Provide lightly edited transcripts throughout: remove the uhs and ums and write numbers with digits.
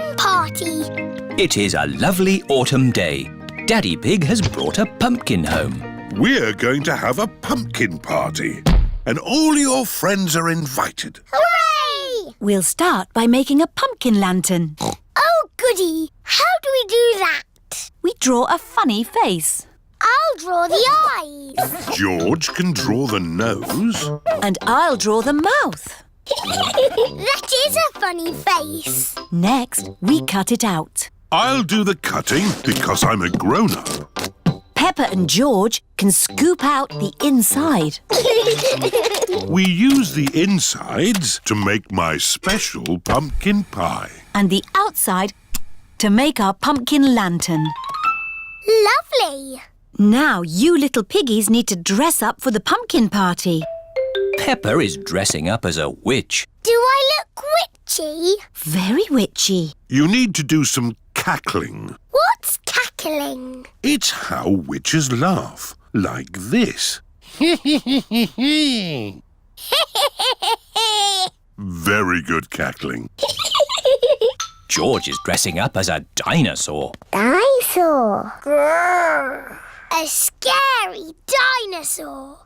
pumpkin party. It is a lovely autumn day. Daddy Pig has brought a pumpkin home. We're going to have a pumpkin party. And all your friends are invited. Hooray! We'll start by making a pumpkin lantern. Oh, goody. How do we do that? We draw a funny face. I'll draw the eyes. George can draw the nose. And I'll draw the mouth. That is a funny face. Next, we cut it out. I'll do the cutting because I'm a grown-up. Peppa and George can scoop out the inside. We use the insides to make my special pumpkin pie. And the outside to make our pumpkin lantern. Lovely. Now you little piggies need to dress up for the pumpkin party. Peppa is dressing up as a witch. Do I look witchy? Very witchy. You need to do some cackling. What's cackling? It's how witches laugh, like this. Very good cackling. George is dressing up as a dinosaur. Dinosaur. Grrr. A scary dinosaur.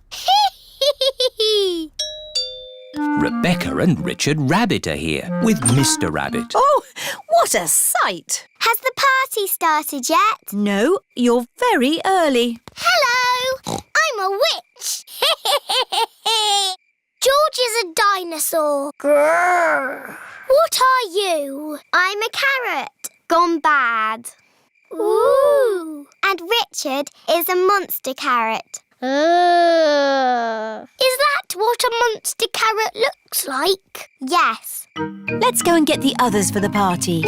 Rebecca and Richard Rabbit are here with Mr. Rabbit. Oh, what a sight! Has the party started yet? No, you're very early. Hello. I'm a witch. George is a dinosaur. Grrr. What are you? I'm a carrot. Gone bad. Ooh. And Richard is a monster carrot. Is that what a monster carrot looks like? Yes. Let's go and get the others for the party.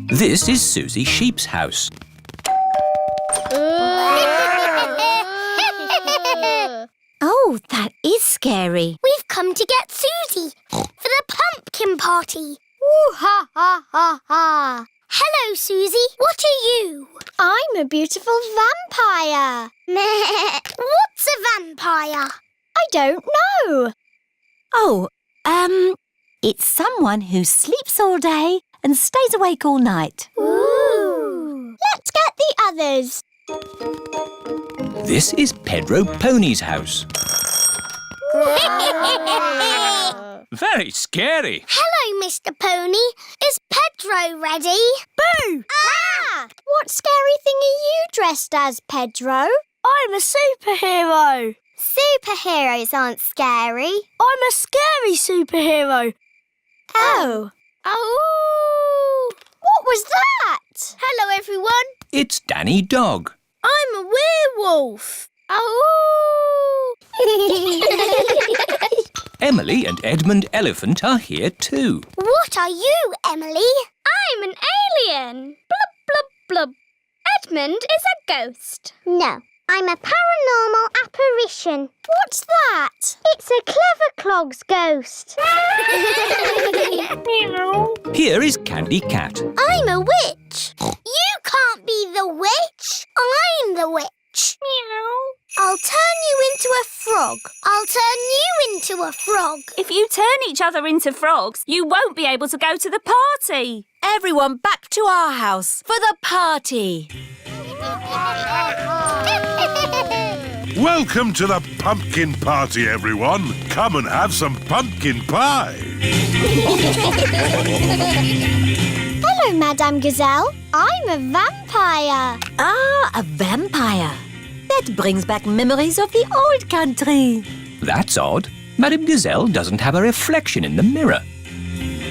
This is Susie Sheep's house. Oh, that is scary. We've come to get Susie for the pumpkin party. Ooh, ha, ha, ha, ha. Hello, Susie. What are you? I'm a beautiful vampire. What's a vampire? I don't know. Oh, it's someone who sleeps all day and stays awake all night. Ooh. Let's get the others. This is Pedro Pony's house. Very scary. Hello, Mr. Pony. Is Pedro ready? Boo! Ah! What scary thing are you dressed as, Pedro? I'm a superhero. Superheroes aren't scary. I'm a scary superhero. Oh. Oh! What was that? Hello, everyone. It's Danny Dog. I'm a werewolf. Oh! Emily and Edmund Elephant are here too. What are you, Emily? I'm an alien. Blub, blub, blub. Edmund is a ghost. No, I'm a paranormal apparition. What's that? It's a Clever Clogs ghost. Here is Candy Cat. I'm a witch. You can't be the witch. I'm the witch. Meow. I'll turn you into a frog. I'll turn you into a frog. If you turn each other into frogs, you won't be able to go to the party. Everyone back to our house for the party. Welcome to the pumpkin party, everyone. Come and have some pumpkin pie. Hello, Madame Gazelle. I'm a vampire. Ah, a vampire. That brings back memories of the old country. That's odd. Madame Gazelle doesn't have a reflection in the mirror.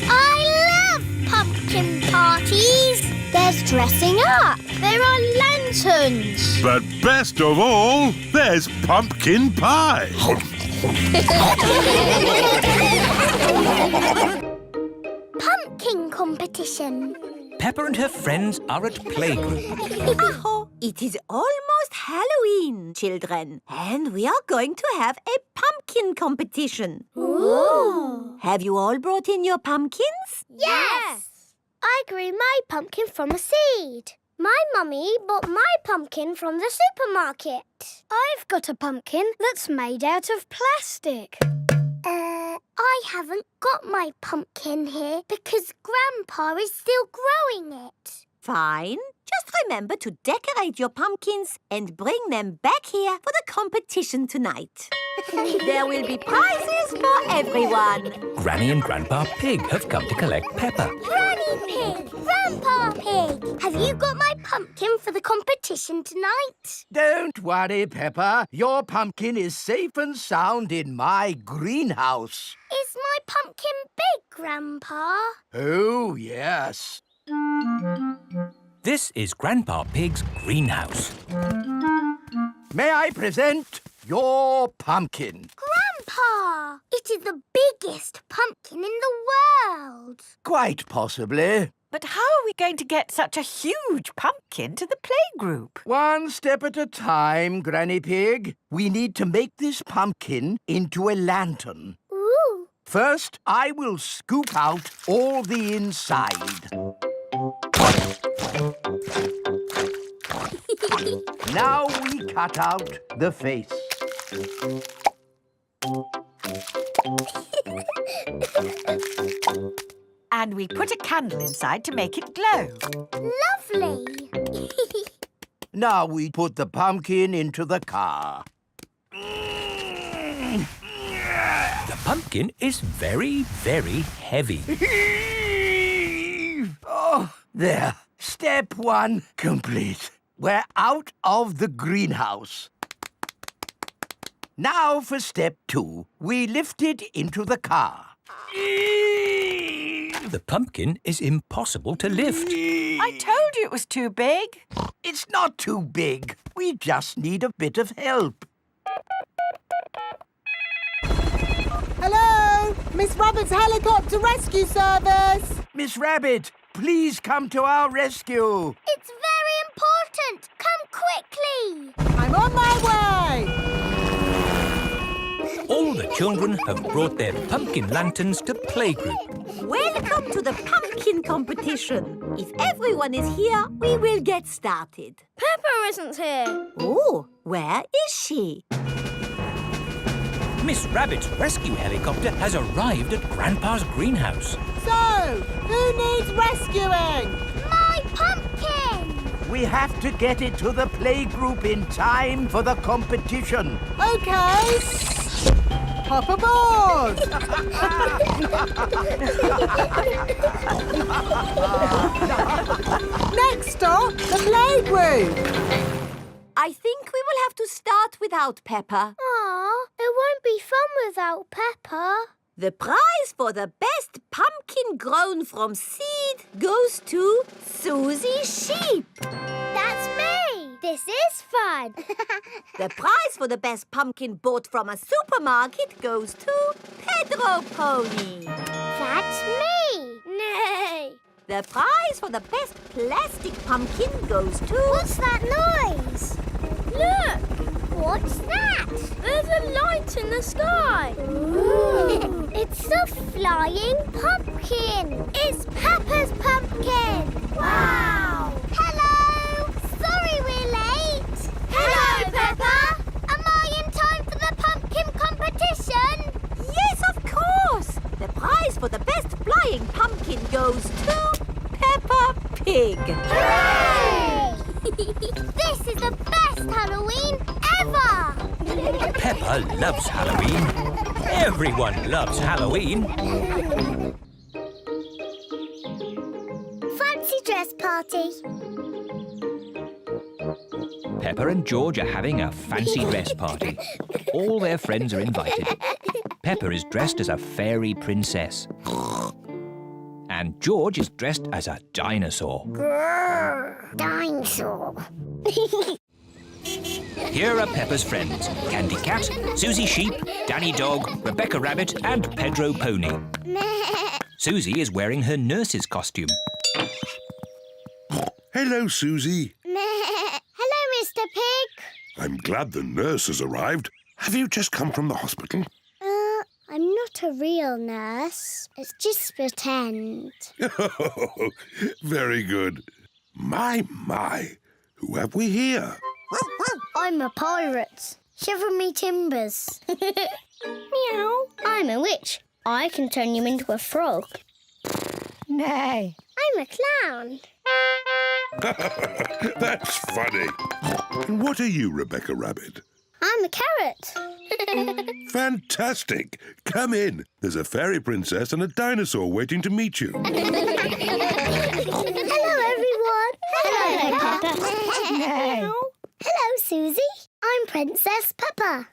I love pumpkin parties. There's dressing up. There are lanterns. But best of all, there's pumpkin pie. Pumpkin competition. Peppa and her friends are at playgroup. Oh, it is almost Halloween, children. And we are going to have a pumpkin competition. Ooh. Have you all brought in your pumpkins? Yes. I grew my pumpkin from a seed. My mummy bought my pumpkin from the supermarket. I've got a pumpkin that's made out of plastic. I haven't got my pumpkin here because Grandpa is still growing it. Fine. Just remember to decorate your pumpkins and bring them back here for the competition tonight. There will be prizes for everyone. Granny and Grandpa Pig have come to collect Peppa. Granny Pig! Grandpa Pig! Have you got my pumpkin for the competition tonight? Don't worry, Peppa. Your pumpkin is safe and sound in my greenhouse. Is my pumpkin big, Grandpa? Oh, yes. This is Grandpa Pig's greenhouse. May I present your pumpkin? Grandpa! It is the biggest pumpkin in the world. Quite possibly. But how are we going to get such a huge pumpkin to the playgroup? One step at a time, Granny Pig. We need to make this pumpkin into a lantern. Ooh. First, I will scoop out all the inside. Now we cut out the face. And we put a candle inside to make it glow. Lovely. Now we put the pumpkin into the car. The pumpkin is very, very heavy. Oh, there. Step one complete. We're out of the greenhouse. Now for step two. We lift it into the car. The pumpkin is impossible to lift. I told you it was too big. It's not too big. We just need a bit of help. Hello? Miss Rabbit's helicopter rescue service. Miss Rabbit, please come to our rescue. It's very important. Come quickly. I'm on my way. All the children have brought their pumpkin lanterns to playgroup. Welcome to the pumpkin competition. If everyone is here, we will get started. Peppa isn't here. Oh, where is she? Miss Rabbit's rescue helicopter has arrived at Grandpa's greenhouse. So, who needs rescuing? My pumpkin. We have to get it to the playgroup in time for the competition. Okay. Hop aboard. Next stop, the playgroup. I think we will have to start without Peppa. Aw, it won't be fun without Peppa. The prize for the best pumpkin grown from seed goes to Susie Sheep. That's me. This is fun. The prize for the best pumpkin bought from a supermarket goes to Pedro Pony. That's me. Nay. The prize for the best plastic pumpkin goes to... What's that noise? Look! What's that? There's a light in the sky. Ooh. It's a flying pumpkin. It's Peppa's pumpkin. Wow! Hello! Sorry we're late. Hello, Peppa. Am I in time for the pumpkin competition? Yes, of course! The prize for the best flying pumpkin goes to Peppa Pig. Hooray! This is the best Halloween ever! Peppa loves Halloween. Everyone loves Halloween. Fancy dress party. Peppa and George are having a fancy dress party. All their friends are invited. Peppa is dressed as a fairy princess. And George is dressed as a dinosaur. Grrr, dinosaur. Here are Peppa's friends: Candy Cat, Susie Sheep, Danny Dog, Rebecca Rabbit and Pedro Pony. Susie is wearing her nurse's costume. Hello, Susie. Hello, Mr. Pig. I'm glad the nurse has arrived. Have you just come from the hospital? I'm not a real nurse. It's just pretend. Very good. My. Who have we here? I'm a pirate. Shiver me timbers. Meow. I'm a witch. I can turn you into a frog. Nay. I'm a clown. That's funny. What are you, Rebecca Rabbit? I'm a carrot. Fantastic. Come in. There's a fairy princess and a dinosaur waiting to meet you. Hello, everyone. Hello, Peppa. Nay. Hello, Susie. I'm Princess Peppa.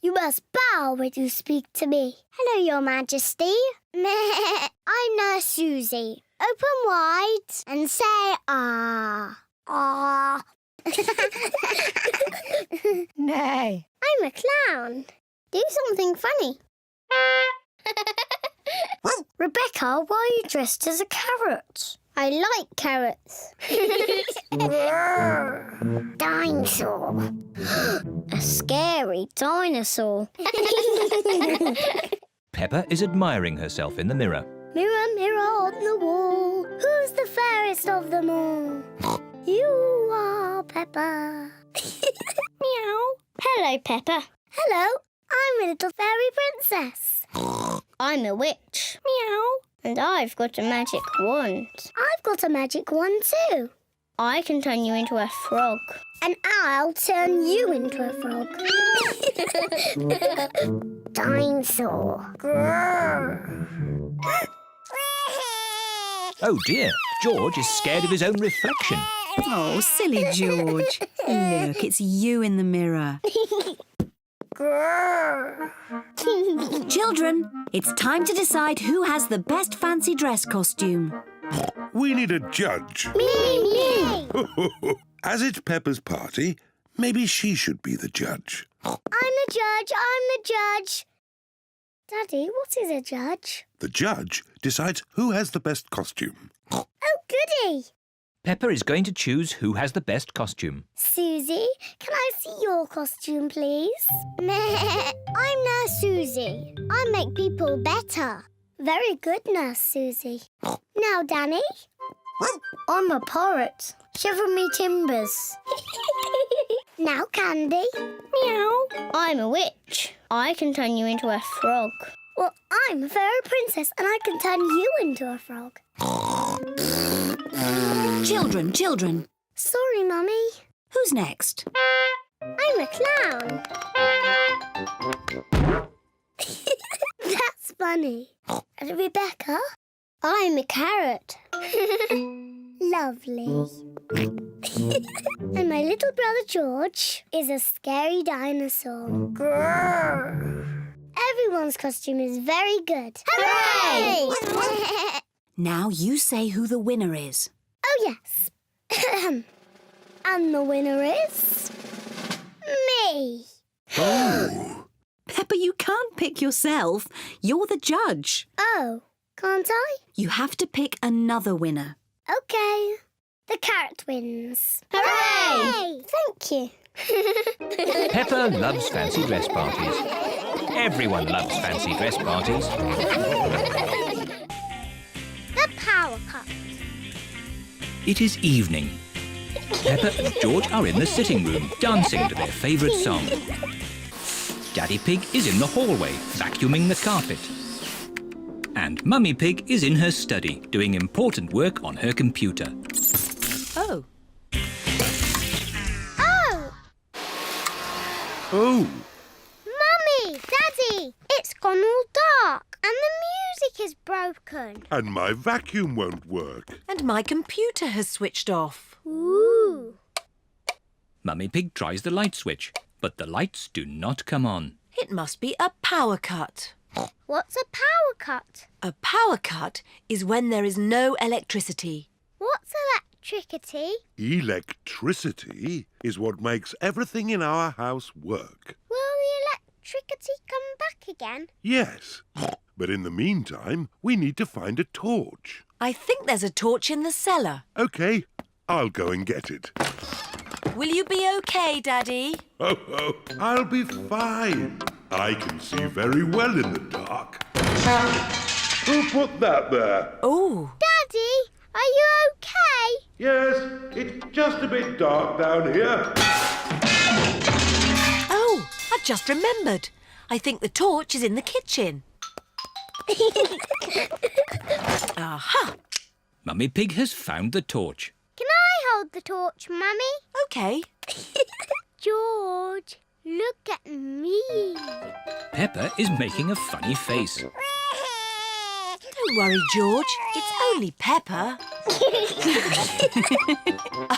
You must bow when you speak to me. Hello, Your Majesty. I'm Nurse Susie. Open wide and say ah. Ah. Nay. I'm a clown. Do something funny. Rebecca, why are you dressed as a carrot? I like carrots. Dinosaur. A scary dinosaur. Peppa is admiring herself in the mirror. Mirror, mirror on the wall, who's the fairest of them all? You are Peppa. Meow. Hello, Peppa. Hello, I'm a little fairy princess. I'm a witch. Meow. And I've got a magic wand. I've got a magic wand too. I can turn you into a frog. And I'll turn you into a frog. Dinosaur. Oh dear, George is scared of his own reflection. Oh, silly George. Look, it's you in the mirror. Children, it's time to decide who has the best fancy dress costume. We need a judge. Me. As it's Peppa's party, maybe she should be the judge. I'm the judge. Daddy, what is a judge? The judge decides who has the best costume. Oh, goody. Peppa is going to choose who has the best costume. Susie, can I see your costume, please? I'm Nurse Susie. I make people better. Very good, Nurse Susie. Now, Danny. I'm a pirate. Shiver me timbers. Now, Candy. Meow. I'm a witch. I can turn you into a frog. Well, I'm a fairy princess and I can turn you into a frog. Children. Sorry, Mummy. Who's next? I'm a clown. That's funny. And Rebecca? I'm a carrot. Lovely. And my little brother George is a scary dinosaur. Everyone's costume is very good. Hooray! Now you say who the winner is. Oh, yes. And the winner is... me. Oh! Peppa, you can't pick yourself. You're the judge. Oh, can't I? You have to pick another winner. OK. The carrot wins. Hooray! Thank you. Peppa loves fancy dress parties. Everyone loves fancy dress parties. The power cut. It is evening. Peppa and George are in the sitting room, dancing to their favourite song. Daddy Pig is in the hallway, vacuuming the carpet. And Mummy Pig is in her study, doing important work on her computer. Oh. Oh! Oh! Mummy! Daddy! It's gone all dark and the music is broken. And my vacuum won't work. And my computer has switched off. Ooh! Mummy Pig tries the light switch, but the lights do not come on. It must be a power cut. What's a power cut? A power cut is when there is no electricity. What's electricity? Electricity is what makes everything in our house work. Will the electricity come back again? Yes. But in the meantime, we need to find a torch. I think there's a torch in the cellar. OK, I'll go and get it. Will you be okay, Daddy? Oh, I'll be fine. I can see very well in the dark. Who put that there? Oh. Daddy, are you okay? Yes, it's just a bit dark down here. Oh, just remembered. I think the torch is in the kitchen. Aha! Mummy Pig has found the torch. Can I hold the torch, Mummy? OK. George, look at me. Peppa is making a funny face. Don't worry, George. It's only Peppa.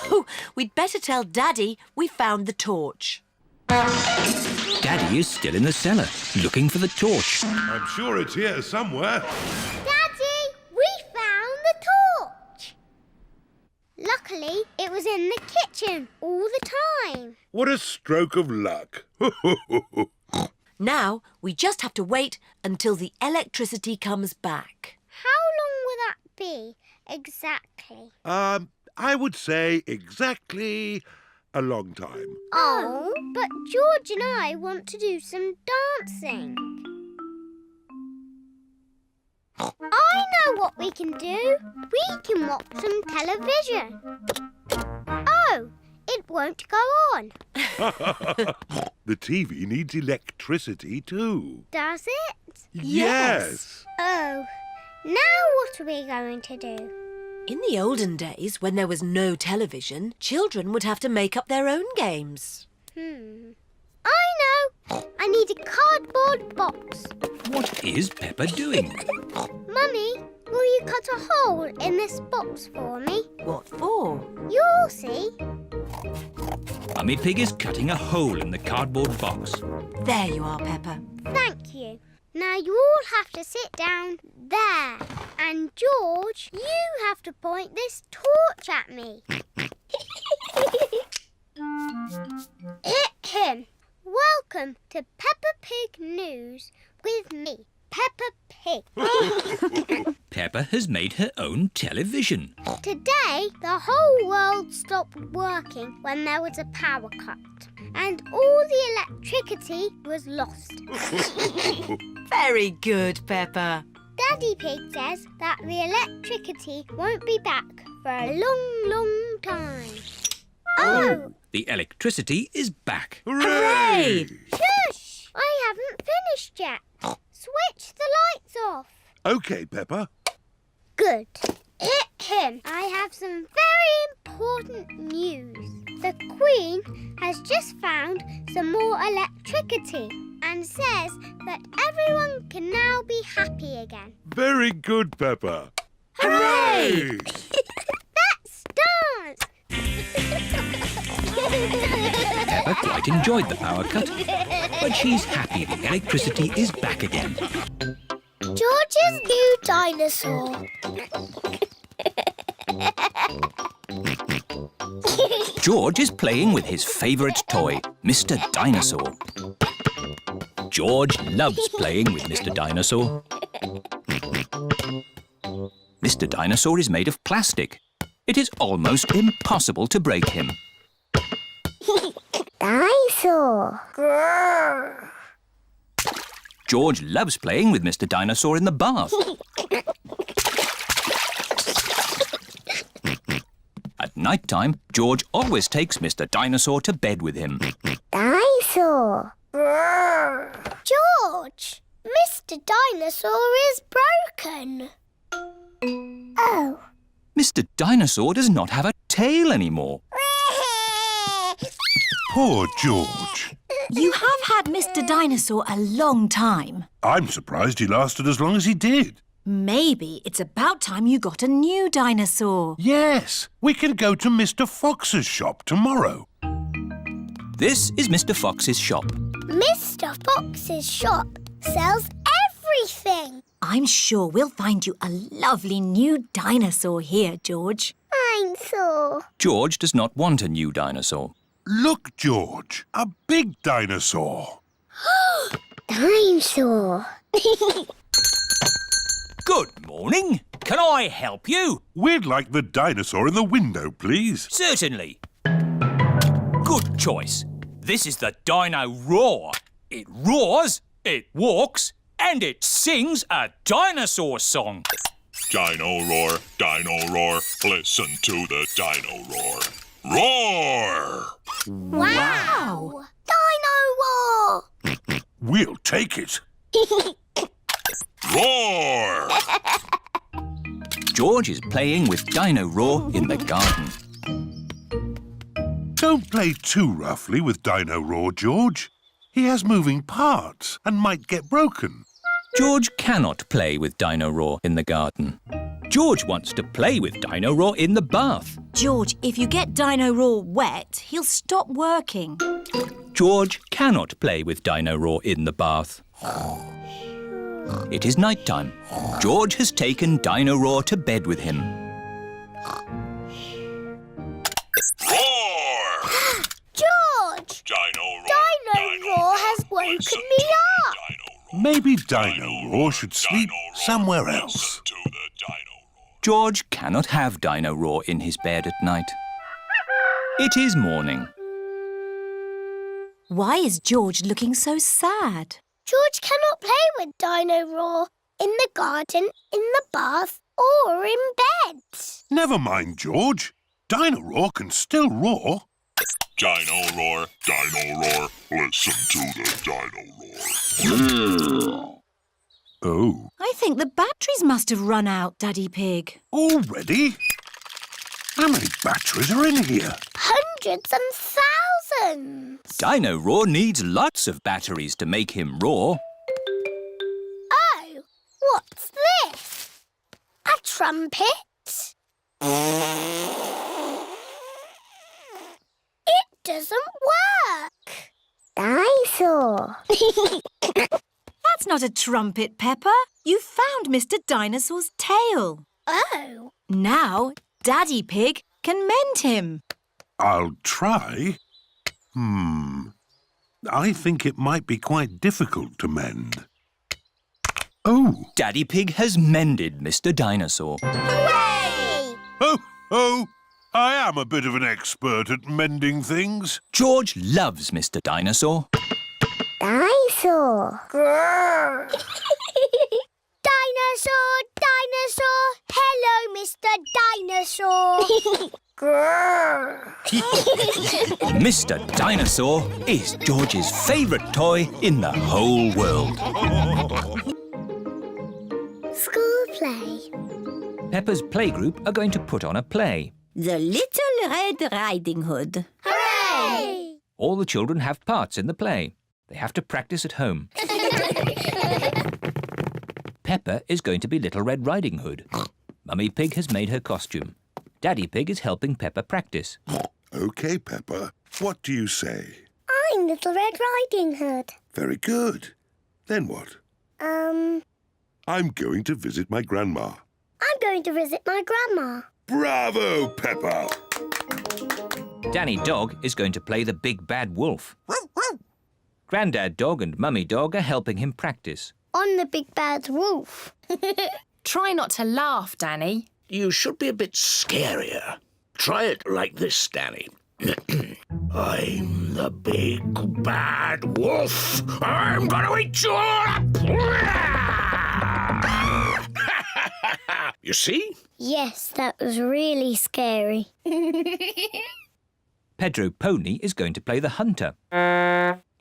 Oh, we'd better tell Daddy we found the torch. Daddy is still in the cellar, looking for the torch. I'm sure it's here somewhere. Daddy, we found the torch. Luckily, it was in the kitchen all the time. What a stroke of luck. Now, we just have to wait until the electricity comes back. How long will that be, exactly? I would say exactly a long time. Oh, but George and I want to do some dancing. I know what we can do. We can watch some television. Oh, it won't go on. The TV needs electricity too. Does it? Yes. Oh, now what are we going to do? In the olden days, when there was no television, children would have to make up their own games. I know. I need a cardboard box. What is Peppa doing? Mummy, will you cut a hole in this box for me? What for? You'll see. Mummy Pig is cutting a hole in the cardboard box. There you are, Peppa. Thank you. Now you all have to sit down there. And George, you have to point this torch at me. Welcome to Peppa Pig News with me, Peppa Pig. Peppa has made her own television. Today, the whole world stopped working when there was a power cut. And all the electricity was lost. Very good, Peppa. Daddy Pig says that the electricity won't be back for a long, long time. Oh! The electricity is back. Hooray! Shush! I haven't finished yet. Switch the lights off. OK, Peppa. Good. I have some very important news. The Queen has just found some more electricity and says that everyone can now be happy again. Very good, Peppa. Hooray! Let's dance! Peppa quite enjoyed the power cut, but she's happy the electricity is back again. George's new dinosaur. George is playing with his favourite toy, Mr. Dinosaur. George loves playing with Mr. Dinosaur. Mr. Dinosaur is made of plastic. It is almost impossible to break him. Dinosaur. Grrr. George loves playing with Mr. Dinosaur in the bath. At night time, George always takes Mr. Dinosaur to bed with him. Dinosaur. Grrr. George, Mr. Dinosaur is broken. Oh. Mr. Dinosaur does not have a tail anymore. Poor George. You have had Mr. Dinosaur a long time. I'm surprised he lasted as long as he did. Maybe it's about time you got a new dinosaur. Yes, we can go to Mr. Fox's shop tomorrow. This is Mr. Fox's shop. Mr. Fox's shop sells everything. I'm sure we'll find you a lovely new dinosaur here, George. Dinosaur. George does not want a new dinosaur. Look, George, a big dinosaur. Dinosaur. Good morning. Can I help you? We'd like the dinosaur in the window, please. Certainly. Good choice. This is the Dino Roar. It roars, it walks, and it sings a dinosaur song. Dino Roar, listen to the Dino Roar. Roar! Wow! Dino Roar! We'll take it. Roar! George is playing with Dino Roar in the garden. Don't play too roughly with Dino Roar, George. He has moving parts and might get broken. George cannot play with Dino Roar in the garden. George wants to play with Dino Roar in the bath. George, if you get Dino Roar wet, he'll stop working. George cannot play with Dino Roar in the bath. It is night time. George has taken Dino Roar to bed with him. Roar! George! Dino Roar! Dino Roar has woken me up. Maybe Dino Roar should sleep somewhere else. To the Dino Roar. George cannot have Dino Roar in his bed at night. It is morning. Why is George looking so sad? George cannot play with Dino Roar in the garden, in the bath, or in bed. Never mind, George. Dino Roar can still roar. Dino Roar! Dino Roar! Listen to the Dino Roar. Oh, I think the batteries must have run out, Daddy Pig. already? How many batteries are in here? Hundreds and thousands. Dino Roar needs lots of batteries to make him roar. Oh, what's this? A trumpet? It doesn't work. Dinosaur. That's not a trumpet, Peppa. You found Mr. Dinosaur's tail. Oh. Now, Daddy Pig can mend him. I'll try. I think it might be quite difficult to mend. Oh! Daddy Pig has mended Mr. Dinosaur. Hooray! Ho, ho! I am a bit of an expert at mending things. George loves Mr. Dinosaur. Dinosaur. Grrr. Dinosaur, dinosaur. Hello, Mr. Dinosaur. Grrr. Mr. Dinosaur is George's favourite toy in the whole world. School play. Peppa's playgroup are going to put on a play. The Little Red Riding Hood. Hooray! All the children have parts in the play. They have to practice at home. Peppa is going to be Little Red Riding Hood. Mummy Pig has made her costume. Daddy Pig is helping Peppa practice. OK, Peppa. What do you say? I'm Little Red Riding Hood. Very good. Then what? I'm going to visit my grandma. I'm going to visit my grandma. Bravo, Peppa! Danny Dog is going to play the Big Bad Wolf. Grandad Dog and Mummy Dog are helping him practice. On the Big Bad Wolf. Try not to laugh, Danny. You should be a bit scarier. Try it like this, Danny. I'm the big bad wolf. I'm gonna eat you all up. You see? Yes, that was really scary. Pedro Pony is going to play the hunter.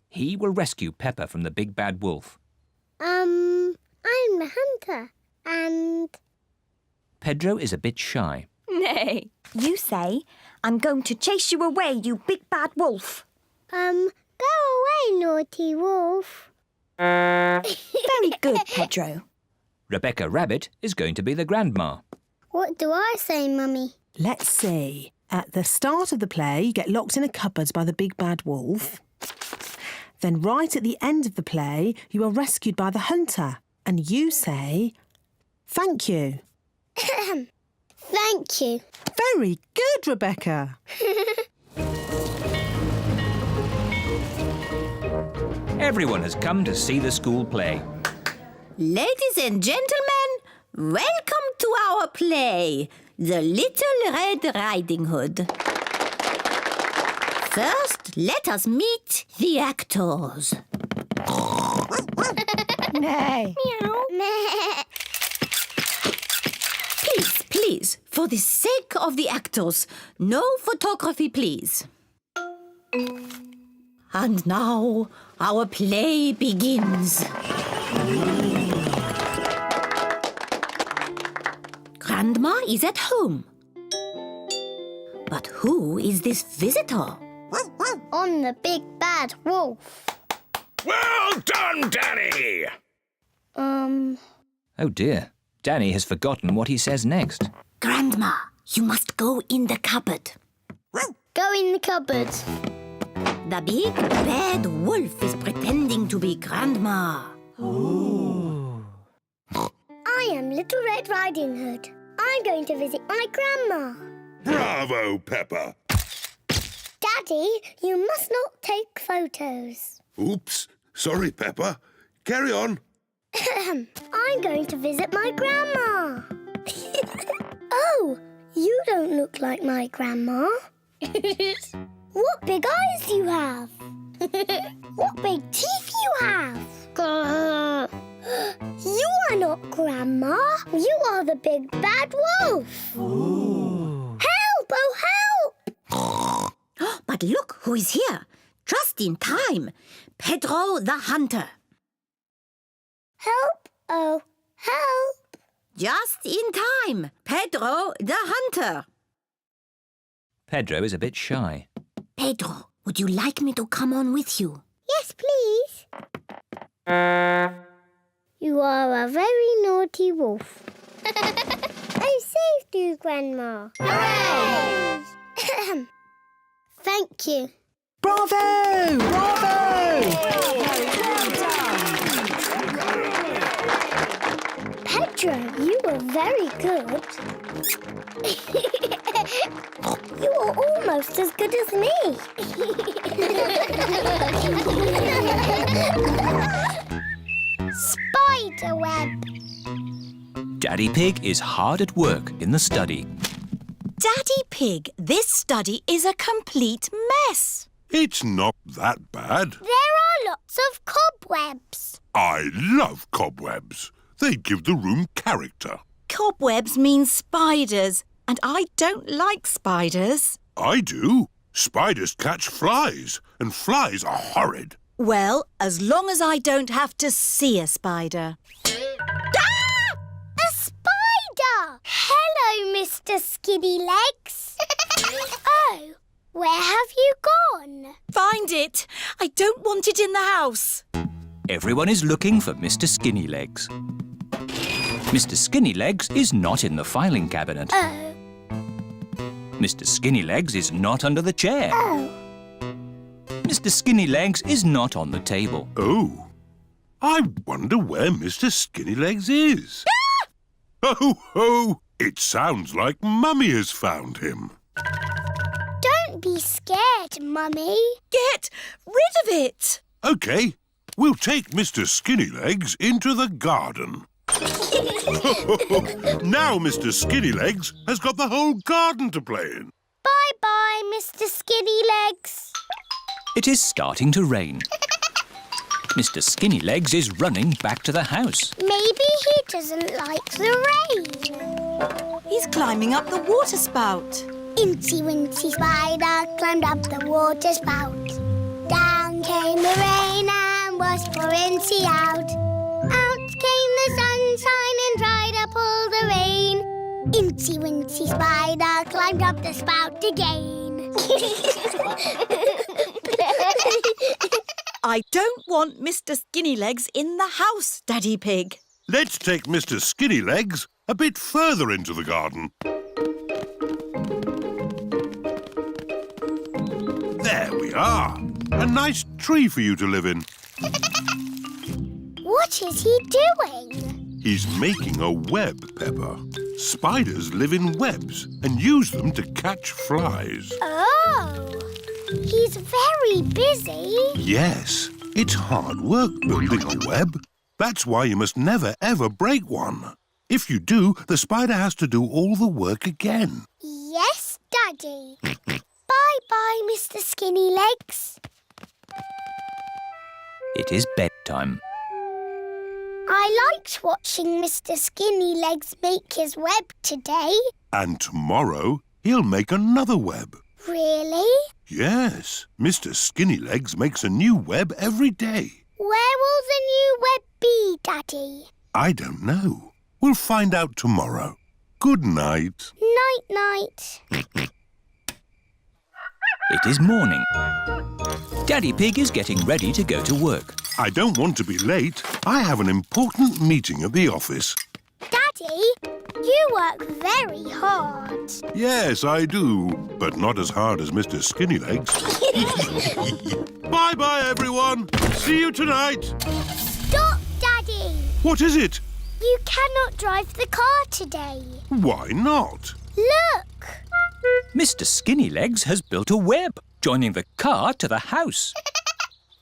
He will rescue Peppa from the Big Bad Wolf. I'm the hunter. And... Pedro is a bit shy. Nay. You say, I'm going to chase you away, you big bad wolf. Go away, naughty wolf. Very good, Pedro. Rebecca Rabbit is going to be the grandma. What do I say, Mummy? Let's see. At the start of the play, you get locked in a cupboard by the big bad wolf. Then right at the end of the play, you are rescued by the hunter. And you say, thank you. Thank you. Very good, Rebecca. Everyone has come to see the school play. Ladies and gentlemen, welcome to our play, The Little Red Riding Hood. First, let us meet the actors. Nay. Meow. Please, for the sake of the actors, no photography, please. And now our play begins. Grandma is at home. But who is this visitor? On the big bad wolf. Well done, Danny! Oh dear, Danny has forgotten what he says next. Grandma, you must go in the cupboard. Go in the cupboard. The big bad wolf is pretending to be Grandma. I am Little Red Riding Hood. I'm going to visit my grandma. Bravo, Peppa. Daddy, you must not take photos. Oops. Sorry, Peppa. Carry on. I'm going to visit my grandma. Oh, you don't look like my grandma. What big eyes you have. What big teeth you have. You are not Grandma. You are the big bad wolf. Ooh. Help! Oh, help! But look who is here. Just in time. Pedro the Hunter. Help! Oh, help! Just in time. Pedro the Hunter. Pedro is a bit shy. Pedro, would you like me to come on with you? Yes, please. You are a very naughty wolf. I saved you, Grandma. Hooray! Thank you. Bravo! Bravo! Pedro, you were very good. You are almost as good as me. Spiderweb. Daddy Pig is hard at work in the study. Daddy Pig, this study is a complete mess. It's not that bad. There are lots of cobwebs. I love cobwebs. They give the room character. Cobwebs mean spiders, and I don't like spiders. I do. Spiders catch flies, and flies are horrid. Well, as long as I don't have to see a spider. A spider! Hello, Mr. Skinny Legs. Oh, where have you gone? Find it! I don't want it in the house. Everyone is looking for Mr. Skinny Legs. Mr. Skinny Legs is not in the filing cabinet. Oh. Mr. Skinny Legs is not under the chair. Oh. Mr. Skinny Legs is not on the table. Oh, I wonder where Mr. Skinny Legs is. Oh, ho! It sounds like Mummy has found him. Don't be scared, Mummy. Get rid of it! OK, we'll take Mr. Skinny Legs into the garden. Now Mr. Skinny Legs has got the whole garden to play in. Bye-bye, Mr. Skinny Legs. It is starting to rain. Mr. Skinny Legs is running back to the house. Maybe he doesn't like the rain. He's climbing up the water spout. Incy Wincy Spider climbed up the water spout. Down came the rain and washed poor Incy out. Out came the sunshine and dried up all the rain. Incy Wincy Spider climbed up the spout again. I don't want Mr. Skinny Legs in the house, Daddy Pig. Let's take Mr. Skinny Legs a bit further into the garden. There we are. A nice tree for you to live in. What is he doing? He's making a web, Peppa. Spiders live in webs and use them to catch flies. Oh, he's very busy. Yes, it's hard work building a web. That's why you must never, ever break one. If you do, the spider has to do all the work again. Yes, Daddy. Bye-bye, Mr. Skinny Legs. It is bedtime. I liked watching Mr. Skinny Legs make his web today. And tomorrow, he'll make another web. Really? Yes, Mr. Skinnylegs makes a new web every day. Where will the new web be, Daddy? I don't know. We'll find out tomorrow. Good night. Night-night. It is morning. Daddy Pig is getting ready to go to work. I don't want to be late. I have an important meeting at the office. Daddy, you work very hard. Yes, I do, but not as hard as Mr. Skinnylegs. Bye-bye, everyone. See you tonight. Stop, Daddy. What is it? You cannot drive the car today. Why not? Look. Mr. Skinnylegs has built a web, joining the car to the house.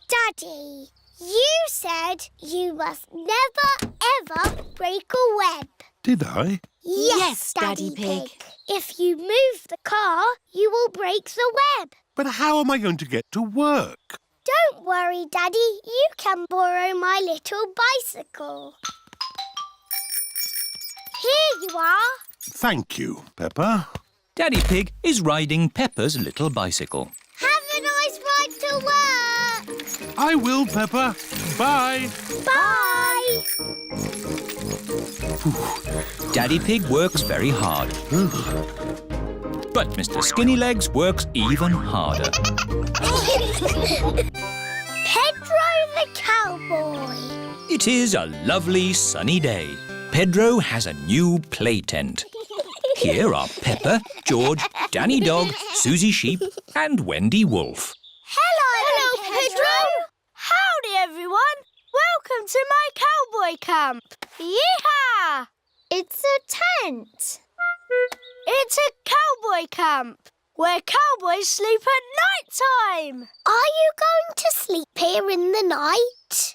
Daddy, you said you must never, ever break a web. Did I? Yes, Daddy Pig. If you move the car, you will break the web. But how am I going to get to work? Don't worry, Daddy. You can borrow my little bicycle. Here you are. Thank you, Peppa. Daddy Pig is riding Peppa's little bicycle. Have a nice ride to work. I will, Peppa. Bye. Bye. Daddy Pig works very hard. But Mr. Skinnylegs works even harder. Pedro the Cowboy. It is a lovely sunny day. Pedro has a new play tent. Here are Peppa, George, Danny Dog, Susie Sheep and Wendy Wolf. Hello, Pedro. Howdy, everyone. Welcome to my cowboy camp. Yeehaw! It's a tent. It's a cowboy camp where cowboys sleep at night time. Are you going to sleep here in the night?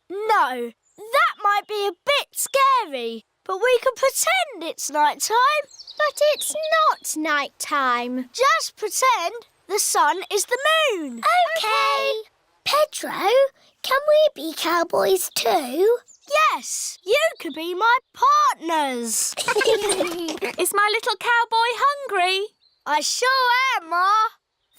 No. That might be a bit scary, but we can pretend it's night time. But it's not night time. Just pretend the sun is the moon. Okay. Pedro, can we be cowboys too? Yes, you could be my partners. Is my little cowboy hungry? I sure am, Ma.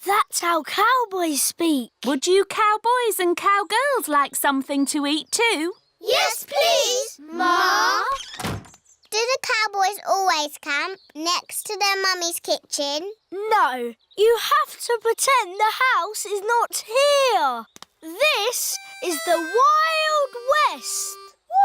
That's how cowboys speak. Would you cowboys and cowgirls like something to eat too? Yes, please, Ma. Do the cowboys always camp next to their mummy's kitchen? No, you have to pretend the house is not here. This is the Wild West.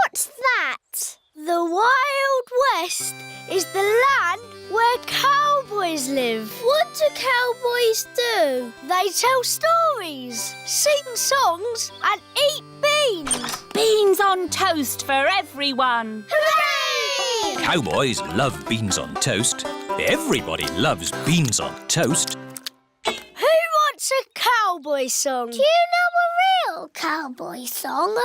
What's that? The Wild West is the land where cowboys live. What do cowboys do? They tell stories, sing songs and eat beans. Beans on toast for everyone. Hooray! Cowboys love beans on toast. Everybody loves beans on toast. Who wants a cowboy song? Do you know a real cowboy song?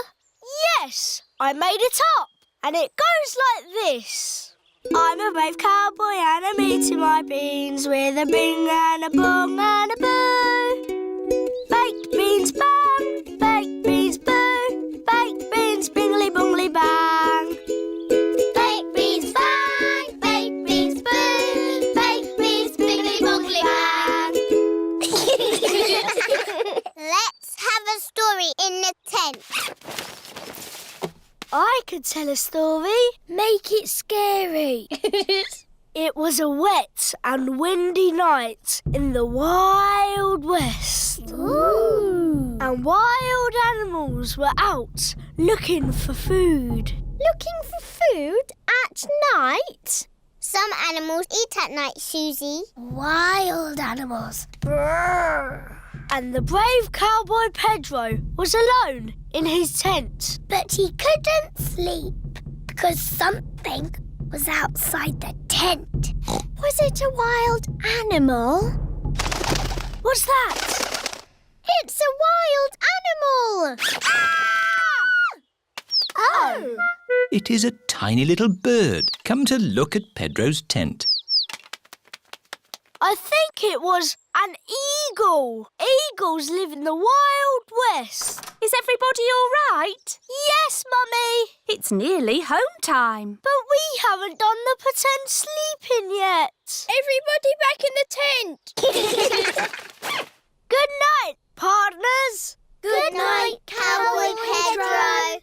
Yes, I made it up. And it goes like this. I'm a brave cowboy and I'm eating my beans with a bing and a bong and a boo. Baked beans bang, baked beans boo, baked beans bingly bongly bang. Baked beans bang, baked beans boo, baked beans bingly bongly bang. Let's have a story in the tent. I could tell a story. Make it scary. It was a wet and windy night in the Wild West. Ooh. And wild animals were out looking for food. Looking for food at night? Some animals eat at night, Susie. Wild animals. Brrr. And the brave cowboy Pedro was alone in his tent. But he couldn't sleep because something was outside the tent. Was it a wild animal? What's that? It's a wild animal! Ah! Oh! It is a tiny little bird come to look at Pedro's tent. I think it was an eagle. Eagles live in the Wild West. Is everybody all right? Yes, Mummy. It's nearly home time. But we haven't done the pretend sleeping yet. Everybody back in the tent. Good night, partners. Good night, Cowboy Pedro.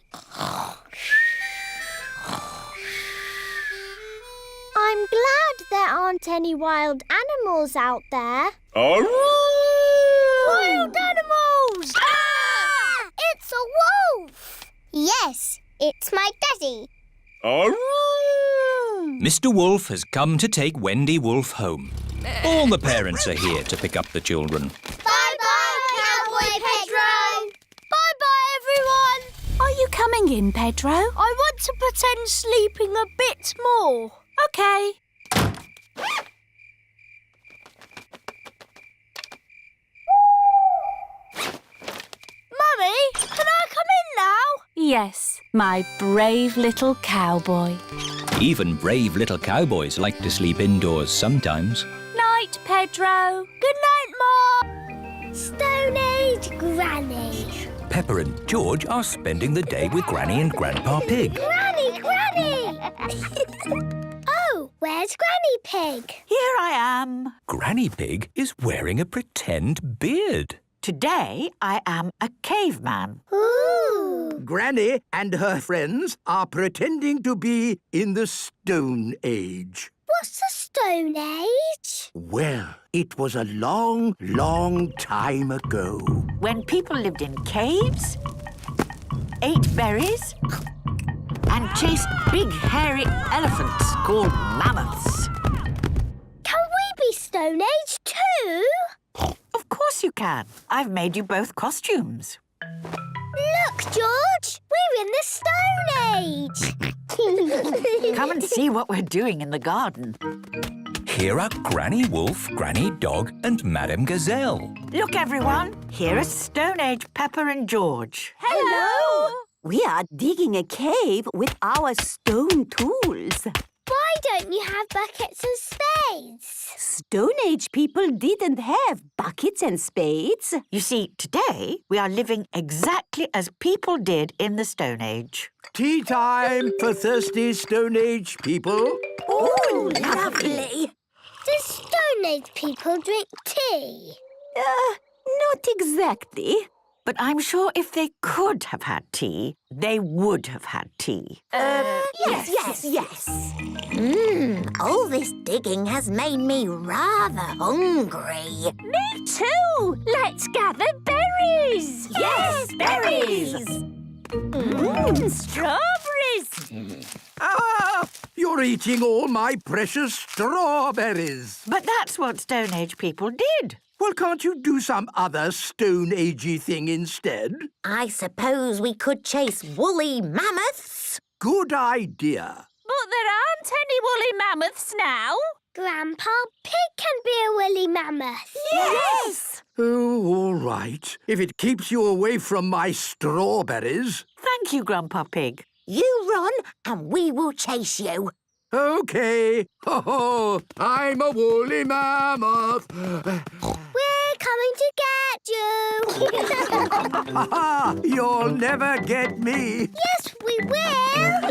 I'm glad there aren't any wild animals out there. Wild animals! Ah! It's a wolf! Yes, it's my daddy. Mr. Wolf has come to take Wendy Wolf home. All the parents are here to pick up the children. Bye-bye, Cowboy Pedro. Bye-bye, everyone. Are you coming in, Pedro? I want to pretend sleeping a bit more. OK. Mummy, can I come in now? Yes, my brave little cowboy. Even brave little cowboys like to sleep indoors sometimes. Night, Pedro. Good night, Mom. Stone Age Granny. Peppa and George are spending the day with Granny and Grandpa Pig. Granny! Oh, where's Granny Pig? Here I am. Granny Pig is wearing a pretend beard. Today I am a caveman. Ooh. Granny and her friends are pretending to be in the Stone Age. What's the Stone Age? Well, it was a long, long time ago. When people lived in caves, ate berries, and chased big hairy elephants called mammoths. Can we be Stone Age too? Of course you can. I've made you both costumes. Look, George, we're in the Stone Age. Come and see what we're doing in the garden. Here are Granny Wolf, Granny Dog and Madame Gazelle. Look, everyone. Here are Stone Age Peppa and George. Hello! We are digging a cave with our stone tools. Why don't you have buckets and spades? Stone Age people didn't have buckets and spades. You see, today we are living exactly as people did in the Stone Age. Tea time for thirsty Stone Age people. Oh, lovely. Do Stone Age people drink tea? Not exactly. But I'm sure if they could have had tea, they would have had tea. Yes. All this digging has made me rather hungry. Me too. Let's gather berries. Yes, berries. Strawberries. Ah! You're eating all my precious strawberries. But that's what Stone Age people did. Well, can't you do some other Stone Agey thing instead? I suppose we could chase woolly mammoths. Good idea. But there aren't any woolly mammoths now. Grandpa Pig can be a woolly mammoth. Yes! Oh, all right. If it keeps you away from my strawberries. Thank you, Grandpa Pig. You run and we will chase you. OK. Ho-ho! I'm a woolly mammoth. We're coming to get you. Ha-ha! You'll never get me. Yes, we will.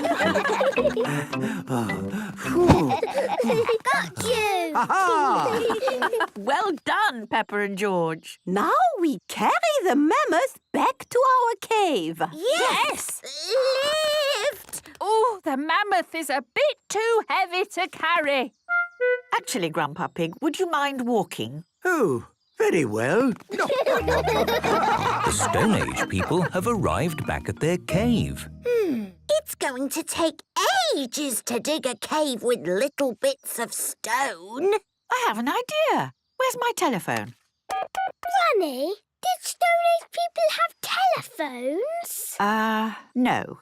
Got you. Ha-ha! Well done, Peppa and George. Now we carry the mammoth back to our cave. Yes! Lift. Oh, the mammoth is a bit too heavy to carry. Actually, Grandpa Pig, would you mind walking? Oh, very well. The Stone Age people have arrived back at their cave. It's going to take ages to dig a cave with little bits of stone. I have an idea. Where's my telephone? Granny, did Stone Age people have telephones? No.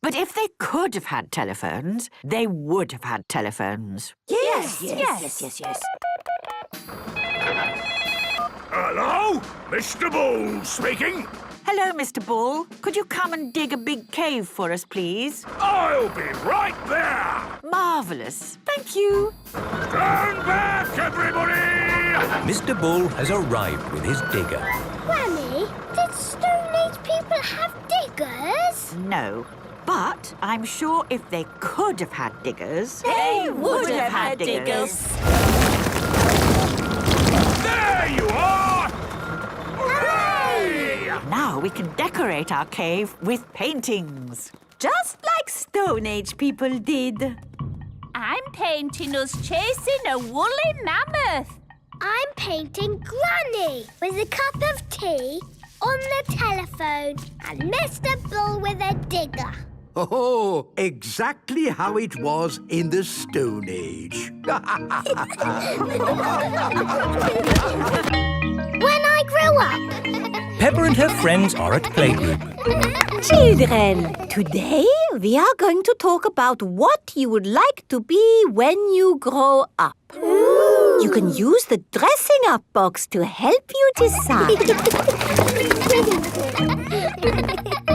But if they could have had telephones, they would have had telephones. Yes. Hello? Mr. Bull speaking. Hello, Mr. Bull. Could you come and dig a big cave for us, please? I'll be right there. Marvellous. Thank you. Stand back, everybody! Mr. Bull has arrived with his digger. Granny, did Stone Age people no. But I'm sure if they could have had diggers... They would have had diggers. There you are! Hooray! Now we can decorate our cave with paintings. Just like Stone Age people did. I'm painting us chasing a woolly mammoth. I'm painting Granny with a cup of tea on the telephone and Mr. Bull with a digger. Oh, exactly how it was in the Stone Age. When I grow up. Peppa and her friends are at playgroup. Children, today we are going to talk about what you would like to be when you grow up. Ooh. You can use the dressing up box to help you decide.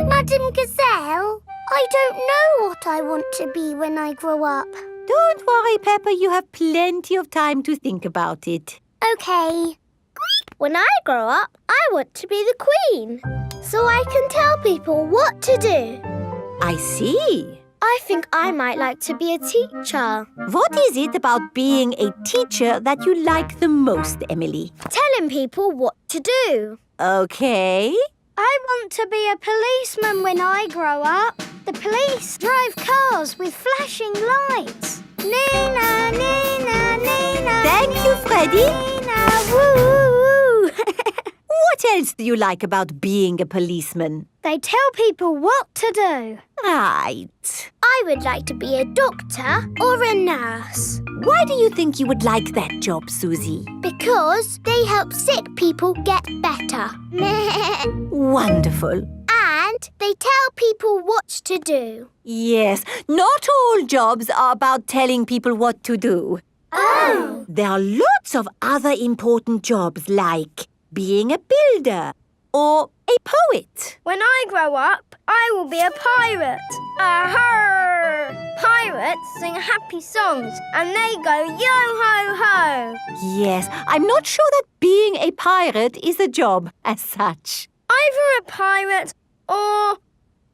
Madam Gazelle, I don't know what I want to be when I grow up. Don't worry, Peppa, you have plenty of time to think about it. OK. When I grow up, I want to be the Queen, so I can tell people what to do. I see. I think I might like to be a teacher. What is it about being a teacher that you like the most, Emily? Telling people what to do. OK. I want to be a policeman when I grow up. The police drive cars with flashing lights. Nina, Nina, Nina. Thank you, Freddie. Nina, woo. What else do you like about being a policeman? They tell people what to do. Right. I would like to be a doctor or a nurse. Why do you think you would like that job, Susie? Because they help sick people get better. Wonderful. And they tell people what to do. Yes, not all jobs are about telling people what to do. Oh! There are lots of other important jobs like being a builder or a poet. When I grow up, I will be a pirate. Arr! Pirates sing happy songs and they go yo-ho-ho. Yes, I'm not sure that being a pirate is a job as such. Either a pirate or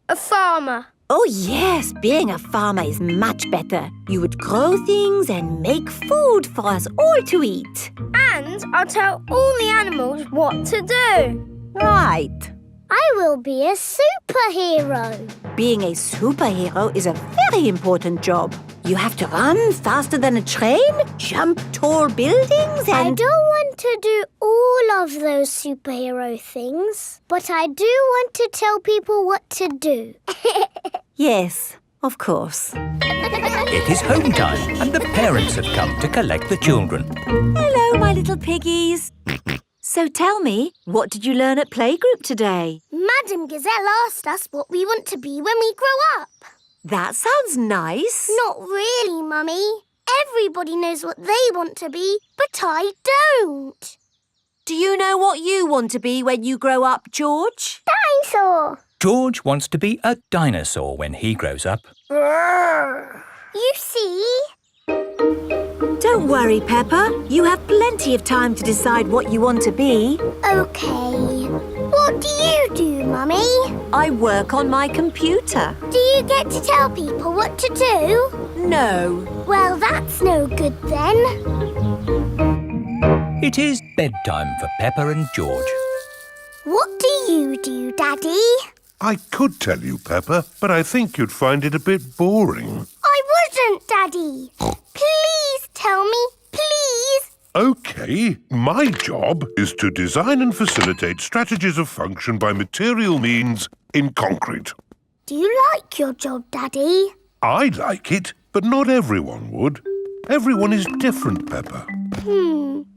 a farmer. Oh yes, being a farmer is much better. You would grow things and make food for us all to eat. And I'll tell all the animals what to do. Right. I will be a superhero. Being a superhero is a very important job. You have to run faster than a train, jump tall buildings and... I don't want to do all of those superhero things, but I do want to tell people what to do. Yes, of course. It is home time and the parents have come to collect the children. Hello, my little piggies. So tell me, what did you learn at playgroup today? Madam Gazelle asked us what we want to be when we grow up. That sounds nice. Not really, Mummy. Everybody knows what they want to be, but I don't. Do you know what you want to be when you grow up, George? Dinosaur. George wants to be a dinosaur when he grows up. You see? Don't worry, Peppa. You have plenty of time to decide what you want to be. OK. What do you do, Mummy? I work on my computer. Do you get to tell people what to do? No. Well, that's no good then. It is bedtime for Peppa and George. What do you do, Daddy? I could tell you, Peppa, but I think you'd find it a bit boring. I wouldn't, Daddy. Please tell me, please. OK, my job is to design and facilitate strategies of function by material means in concrete. Do you like your job, Daddy? I like it, but not everyone would. Everyone is different, Peppa.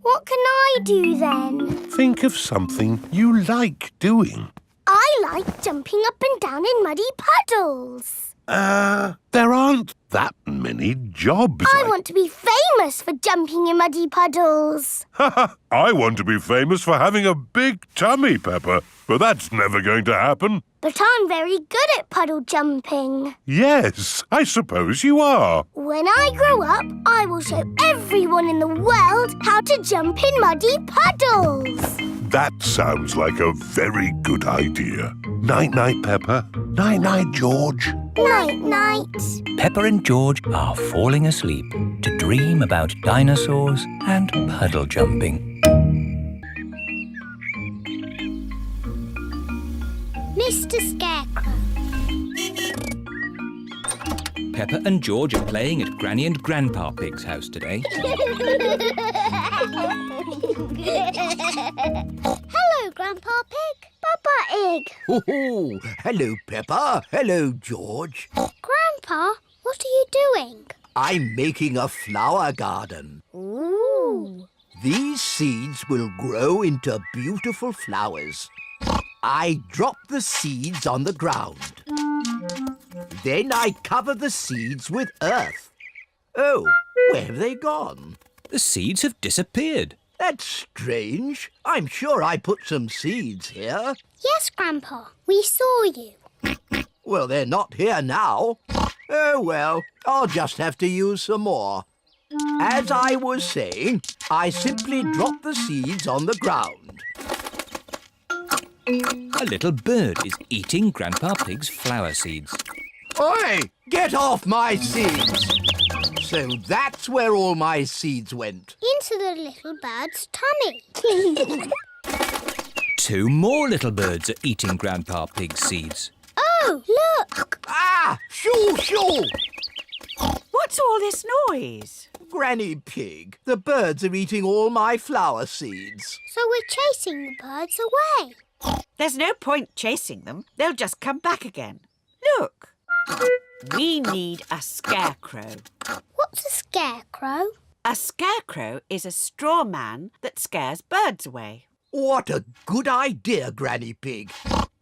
What can I do then? Think of something you like doing. I like jumping up and down in muddy puddles. There aren't that many jobs. I want to be famous for jumping in muddy puddles. I want to be famous for having a big tummy, Peppa, but that's never going to happen. But I'm very good at puddle jumping. Yes, I suppose you are. When I grow up, I will show everyone in the world how to jump in muddy puddles. That sounds like a very good idea. Night-night, Peppa. Night-night, George. Night-night. Peppa and George are falling asleep to dream about dinosaurs and puddle jumping. Mr. Scarecrow. Peppa and George are playing at Granny and Grandpa Pig's house today. Hello, Grandpa Pig. Peppa Egg. Oh, hello, Peppa. Hello, George. Grandpa, what are you doing? I'm making a flower garden. Ooh. These seeds will grow into beautiful flowers. I drop the seeds on the ground. Then I cover the seeds with earth. Oh, where have they gone? The seeds have disappeared. That's strange. I'm sure I put some seeds here. Yes, Grandpa, we saw you. Well, they're not here now. Oh, well, I'll just have to use some more. As I was saying, I simply drop the seeds on the ground. A little bird is eating Grandpa Pig's flower seeds. Oi! Get off my seeds! So that's where all my seeds went. Into the little bird's tummy. 2 more little birds are eating Grandpa Pig's seeds. Oh, look! Ah! Shoo, shoo! What's all this noise? Granny Pig, the birds are eating all my flower seeds. So we're chasing the birds away. There's no point chasing them. They'll just come back again. Look. We need a scarecrow. What's a scarecrow? A scarecrow is a straw man that scares birds away. What a good idea, Granny Pig.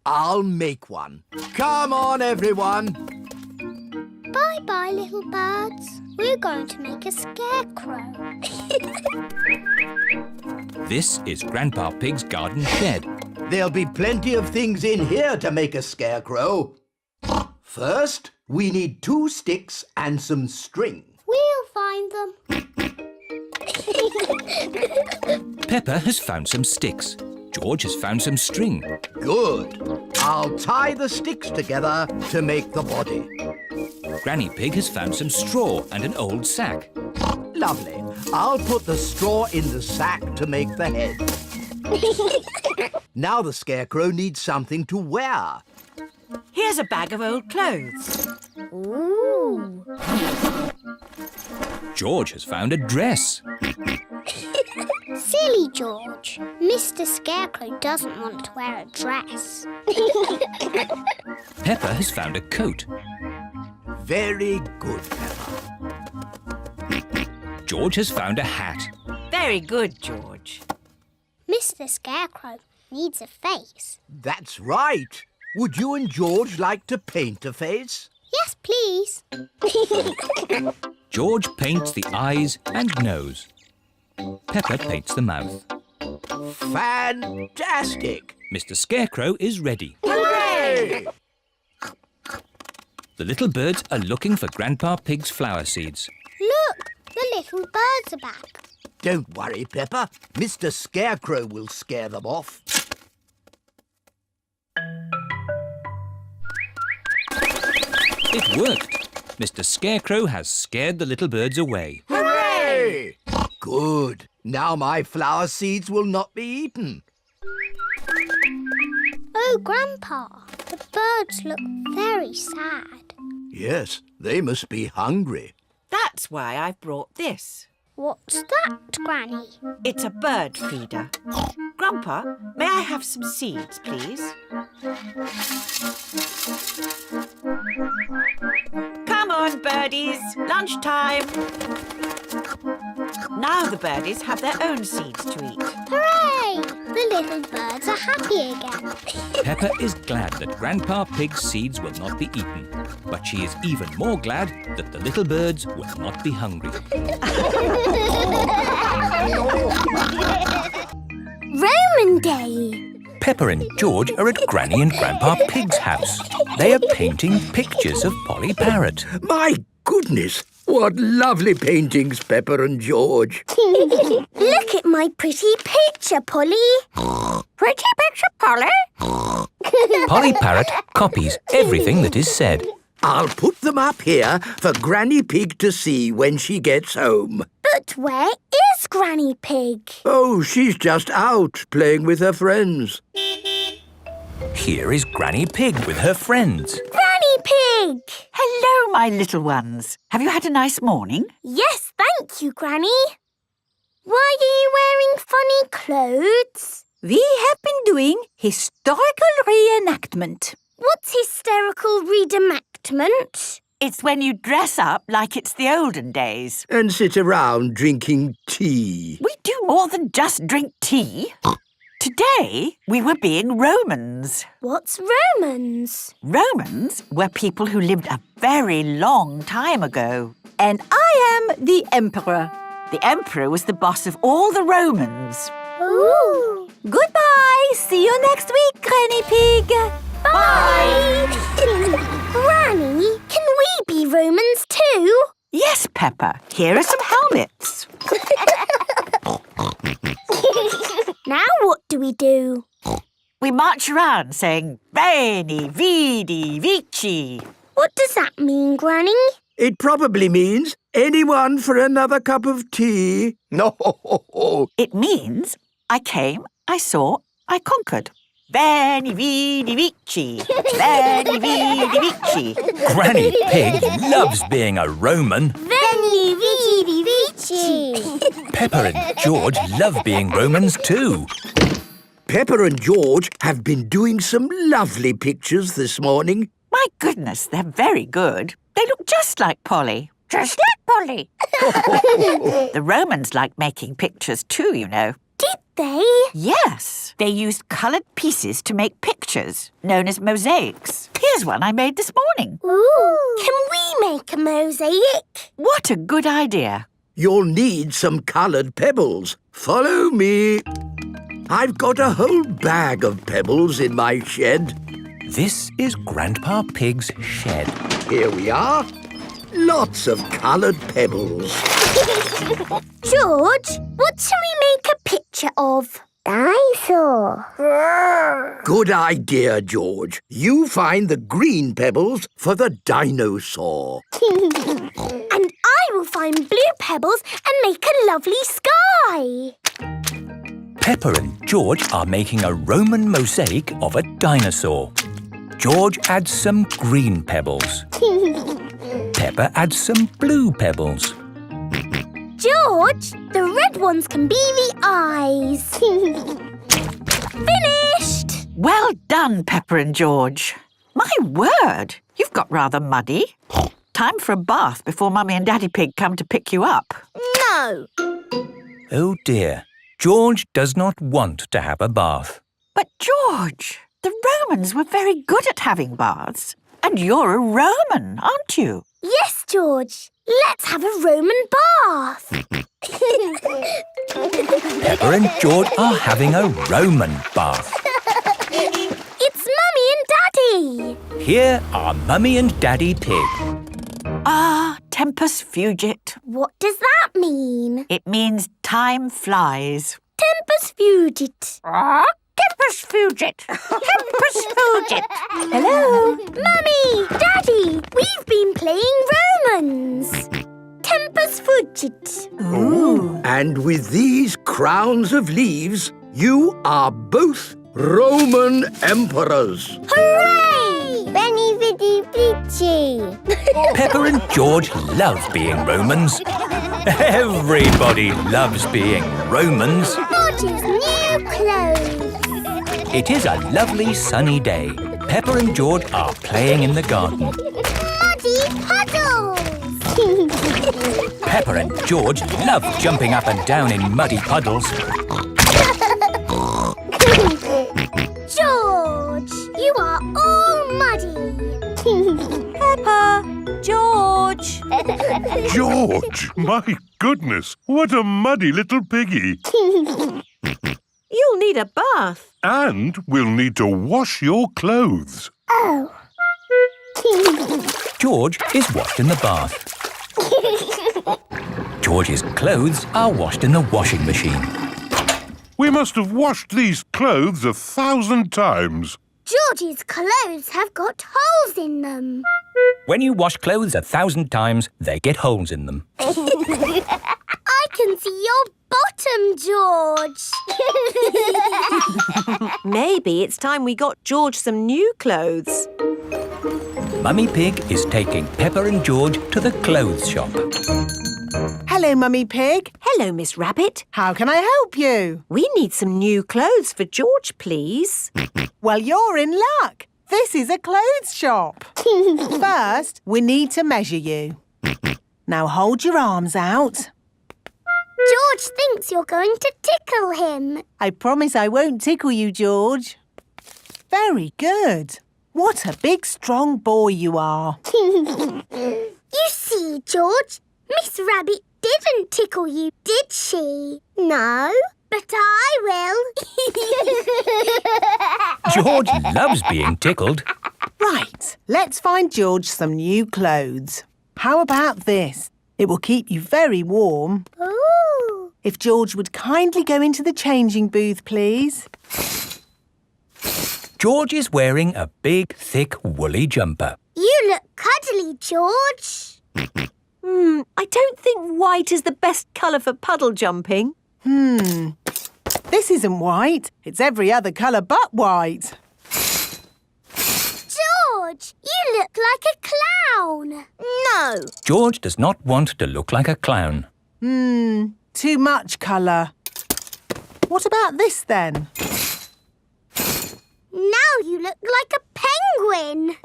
I'll make one. Come on, everyone. Bye-bye, little birds. We're going to make a scarecrow. This is Grandpa Pig's garden shed. There'll be plenty of things in here to make a scarecrow. First, we need 2 sticks and some string. We'll find them. Peppa has found some sticks. George has found some string. Good. I'll tie the sticks together to make the body. Granny Pig has found some straw and an old sack. Lovely. I'll put the straw in the sack to make the head. Now the scarecrow needs something to wear. Here's a bag of old clothes. Ooh. George has found a dress. Silly George. Mr. Scarecrow doesn't want to wear a dress. Peppa has found a coat. Very good, Peppa. George has found a hat. Very good, George. Mr. Scarecrow needs a face. That's right. Would you and George like to paint a face? Yes, please. George paints the eyes and nose. Peppa paints the mouth. Fantastic! Mr. Scarecrow is ready. Hooray! The little birds are looking for Grandpa Pig's flower seeds. Look, the little birds are back. Don't worry, Peppa. Mr. Scarecrow will scare them off. It worked. Mr. Scarecrow has scared the little birds away. Hooray! Good. Now my flower seeds will not be eaten. Oh, Grandpa, the birds look very sad. Yes, they must be hungry. That's why I've brought this. What's that, Granny? It's a bird feeder. Grandpa, may I have some seeds, please? Come on, birdies. Lunchtime. Now the birdies have their own seeds to eat. Hooray! The little birds are happy again. Peppa is glad that Grandpa Pig's seeds will not be eaten. But she is even more glad that the little birds will not be hungry. Roman Day. Peppa and George are at Granny and Grandpa Pig's house. They are painting pictures of Polly Parrot. My goodness! What lovely paintings, Peppa and George. Look at my pretty picture, Polly. Pretty picture, Polly. Polly Parrot copies everything that is said. I'll put them up here for Granny Pig to see when she gets home. But where is Granny Pig? Oh, she's just out playing with her friends. Here is Granny Pig with her friends. Granny Pig! Hello, my little ones. Have you had a nice morning? Yes, thank you, Granny. Why are you wearing funny clothes? We have been doing historical reenactment. What's hysterical reenactment? It's when you dress up like it's the olden days. And sit around drinking tea. We do more than just drink tea. Today, we were being Romans. What's Romans? Romans were people who lived a very long time ago. And I am the Emperor. The emperor was the boss of all the Romans. Ooh! Goodbye! See you next week, Granny Pig! Bye! Granny, can we be Romans too? Yes, Peppa. Here are some helmets. Now what do we do? We march around saying, Veni, Vidi, Vici. What does that mean, Granny? It probably means anyone for another cup of tea. No. It means I came, I saw, I conquered. Veni, Vidi, Vici. Veni, Vidi, Vici. Granny Pig loves being a Roman. Veni, vidi, vici. Peppa and George love being Romans too. Peppa and George have been doing some lovely pictures this morning. My goodness, they're very good. They look just like Polly. Just like Polly. The Romans liked making pictures too, you know. Did they? Yes. They used coloured pieces to make pictures, known as mosaics. Here's one I made this morning. Ooh! Can we make a mosaic? What a good idea. You'll need some coloured pebbles. Follow me. I've got a whole bag of pebbles in my shed. This is Grandpa Pig's shed. Here we are. Lots of coloured pebbles. George, what shall we make a picture of? Dinosaur. Good idea, George. You find the green pebbles for the dinosaur. And I will find blue pebbles and make a lovely sky. Peppa and George are making a Roman mosaic of a dinosaur. George adds some green pebbles. Peppa adds some blue pebbles. George, the red ones can be the eyes. Finished! Well done, Peppa and George. My word, you've got rather muddy. Time for a bath before Mummy and Daddy Pig come to pick you up. No. Oh dear, George does not want to have a bath. But George, the Romans were very good at having baths. And you're a Roman, aren't you? Yes, George. Let's have a Roman bath. Peppa and George are having a Roman bath. It's Mummy and Daddy. Here are Mummy and Daddy Pig. Ah, tempus fugit. What does that mean? It means time flies. Tempus fugit. Tempus fugit. Tempus fugit. Hello? Mummy, Daddy, we've been playing Romans. Tempus fugit. Ooh. And with these crowns of leaves, you are both Roman emperors. Hooray! Veni, vidi, vici. Peppa and George love being Romans. Everybody loves being Romans. George's new clothes. It is a lovely sunny day. Peppa and George are playing in the garden. Muddy puddles. Peppa and George love jumping up and down in muddy puddles. George, you are all muddy. Peppa, George. George, my goodness, what a muddy little piggy. You'll need a bath. And we'll need to wash your clothes. Oh. George is washed in the bath. George's clothes are washed in the washing machine. We must have washed these clothes 1,000 times. George's clothes have got holes in them. When you wash clothes 1,000 times, they get holes in them. I can see your bottom, George. Maybe it's time we got George some new clothes. Mummy Pig is taking Peppa and George to the clothes shop. Hello, Mummy Pig. Hello, Miss Rabbit. How can I help you? We need some new clothes for George, please. Well, you're in luck. This is a clothes shop. First, we need to measure you. Now hold your arms out. George thinks you're going to tickle him. I promise I won't tickle you, George. Very good. What a big, strong boy you are. You see, George, Miss Rabbit didn't tickle you, did she? No, but I will. George loves being tickled. Right, let's find George some new clothes. How about this? It will keep you very warm. Ooh. If George would kindly go into the changing booth, please. George is wearing a big, thick, woolly jumper. You look cuddly, George. I don't think white is the best colour for puddle jumping. This isn't white. It's every other colour but white. George, you look like a clown. No. George does not want to look like a clown. Too much colour. What about this then? Now you look like a penguin.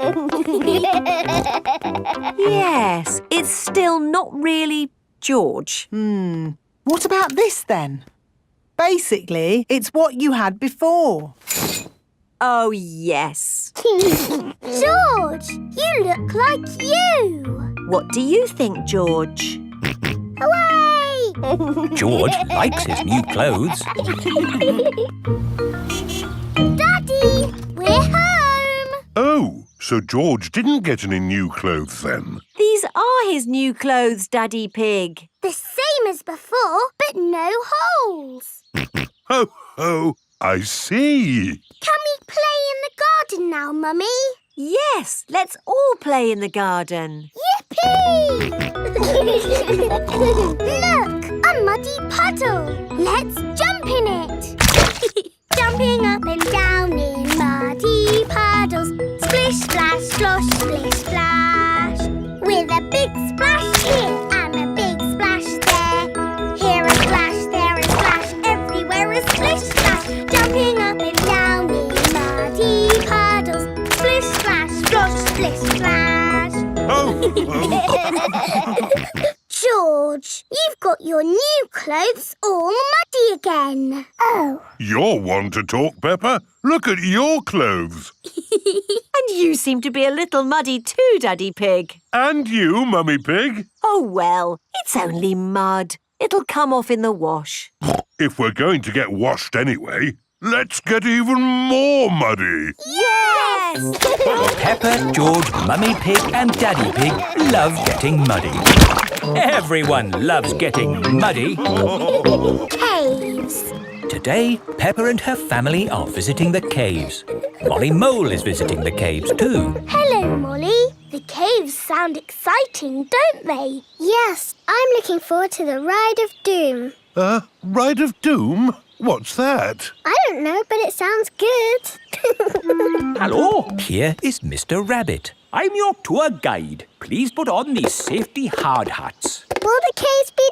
Yes, it's still not really George. What about this then? Basically, it's what you had before. Oh, yes. George, you look like you. What do you think, George? Hooray! George likes his new clothes. Daddy, we're home. Oh, so George didn't get any new clothes then? These are his new clothes, Daddy Pig. The same as before, but no holes. Ho, ho, I see. Can we play in the garden now, Mummy? Yes, let's all play in the garden. Yippee! Look, a muddy puddle. Let's jump in it. Jumping up and down in muddy puddles. Splish, splash, slosh, splish, splash. With a big splash here and a big splash there. Here a splash, there a splash, everywhere a splish, splash. Jumping up and down in muddy puddles. Splish, splash, slosh, splish, splash. Oh, George, you've got your new clothes all muddy again. Oh. You're one to talk, Peppa. Look at your clothes. And you seem to be a little muddy too, Daddy Pig. And you, Mummy Pig. Oh, well, it's only mud. It'll come off in the wash. If we're going to get washed anyway, let's get even more muddy. Yes! Peppa, George, Mummy Pig and Daddy Pig love getting muddy. Everyone loves getting muddy. Caves. Today, Peppa and her family are visiting the caves. Molly Mole is visiting the caves too. Hello, Molly. The caves sound exciting, don't they? Yes, I'm looking forward to the Ride of Doom. Ride of Doom? What's that? I don't know, but it sounds good. Hello, here is Mr. Rabbit. I'm your tour guide. Please put on these safety hard hats. Will the caves be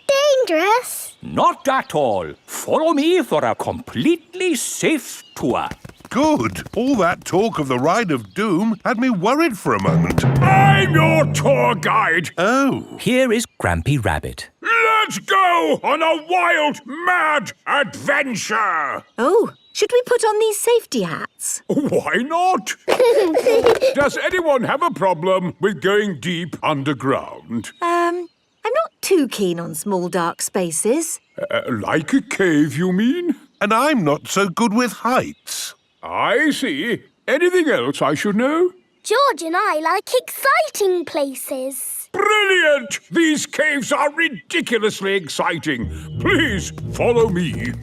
dangerous? Not at all. Follow me for a completely safe tour. Good. All that talk of the Ride of Doom had me worried for a moment. I'm your tour guide. Oh. Here is Grampy Rabbit. Let's go on a wild, mad adventure. Oh, should we put on these safety hats? Why not? Does anyone have a problem with going deep underground? I'm not too keen on small dark spaces. Like a cave, you mean? And I'm not so good with heights. I see. Anything else I should know? George and I like exciting places. Brilliant! These caves are ridiculously exciting. Please follow me.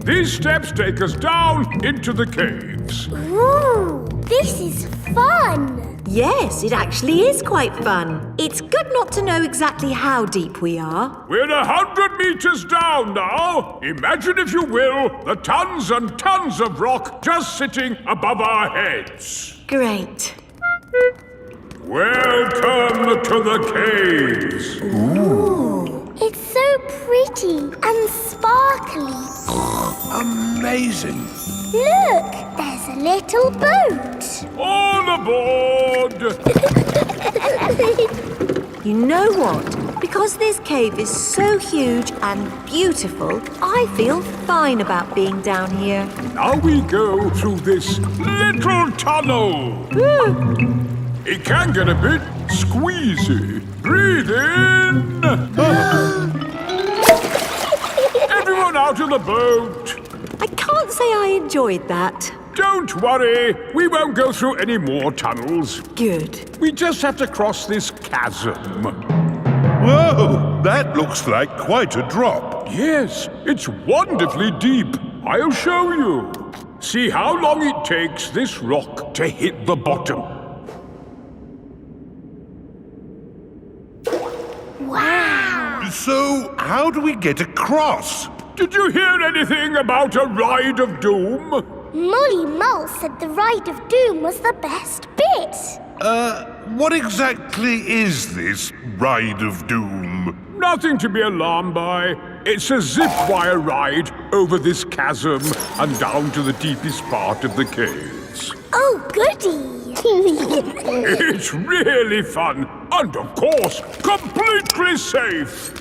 These steps take us down into the caves. Ooh, this is fun. Yes, it actually is quite fun. It's good not to know exactly how deep we are. We're 100 meters down now. Imagine, if you will, the tons and tons of rock just sitting above our heads. Great. Welcome to the caves. Ooh, it's so pretty and sparkly. Amazing. Look, there's a little boat. All aboard! You know what? Because this cave is so huge and beautiful, I feel fine about being down here. Now we go through this little tunnel. It can get a bit squeezy. Breathe in. Everyone out of the boat. I can't say I enjoyed that. Don't worry. We won't go through any more tunnels. Good. We just have to cross this chasm. Whoa, that looks like quite a drop. Yes, it's wonderfully deep. I'll show you. See how long it takes this rock to hit the bottom. Wow. So, how do we get across? Did you hear anything about a ride of doom? Molly Mole said the Ride of Doom was the best bit. What exactly is this Ride of Doom? Nothing to be alarmed by. It's a zip wire ride over this chasm and down to the deepest part of the caves. Oh, goody. It's really fun and, of course, completely safe.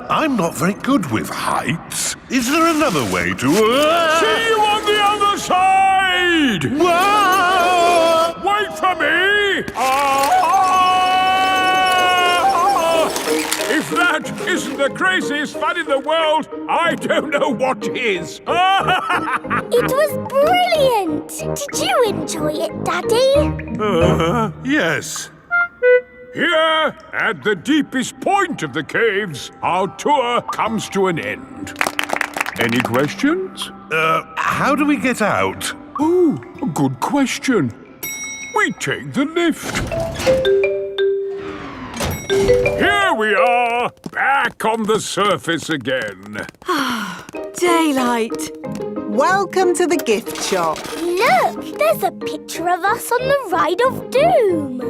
I'm not very good with heights. Is there another way to... See you on the other side! Whoa! Wait for me! If that isn't the craziest fun in the world, I don't know what is. It was brilliant. Did you enjoy it, Daddy? Yes. Here, at the deepest point of the caves, our tour comes to an end. Any questions? How do we get out? Oh, a good question. We take the lift. Here we are, back on the surface again. Daylight. Welcome to the gift shop. Look, there's a picture of us on the Ride of Doom.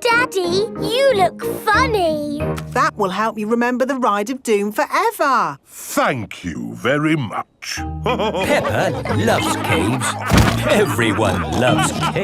Daddy, you look funny. That will help you remember the Ride of Doom forever. Thank you very much. Peppa loves caves. Everyone loves caves.